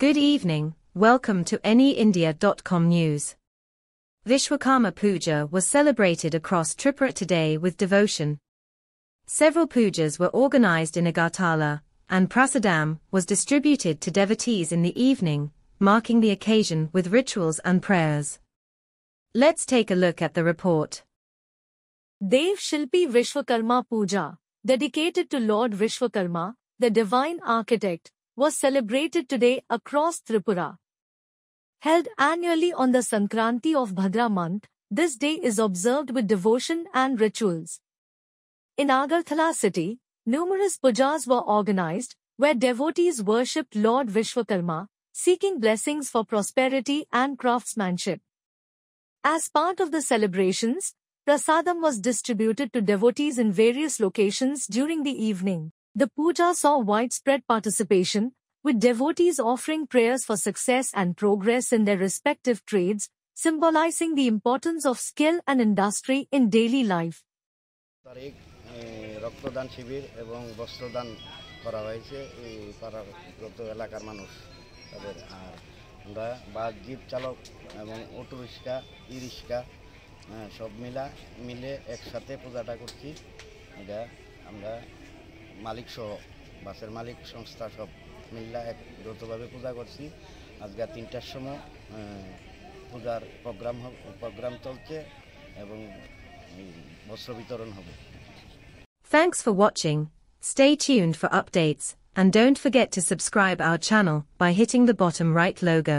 Good evening, welcome to anyindia.com news. Vishwakarma Puja was celebrated across Tripura today with devotion. Several pujas were organized in Agartala, and prasadam was distributed to devotees in the evening, marking the occasion with rituals and prayers. Let's take a look at the report. Dev Shilpi Vishwakarma Puja, dedicated to Lord Vishwakarma, the divine architect, was celebrated today across Tripura. Held annually on the Sankranti of Bhadra month, this day is observed with devotion and rituals. In Agartala city, numerous pujas were organized, where devotees worshipped Lord Vishwakarma, seeking blessings for prosperity and craftsmanship. As part of the celebrations, prasadam was distributed to devotees in various locations during the evening. The puja saw widespread participation, with devotees offering prayers for success and progress in their respective trades, symbolizing the importance of skill and industry in daily life. রক্তদান শিবির এবং বস্ত্রদান করা হয়েছে এই পাড়ার যত এলাকার মানুষ তাদের আর আমরা বাস জিপ চালক এবং অটো রিক্সা ই রিক্সা সব মিলে একসাথে পূজাটা করছি এটা আমরা মালিক সহ বাসের মালিক সংস্থা সব মিল্লা একগতভাবে পূজা করছি আজকে 3টার সময় পূজার প্রোগ্রাম চলছে এবং বস্ত্র বিতরণ হবে Thanks for watching. Stay tuned for updates, and don't forget to subscribe our channel by hitting the bottom right logo.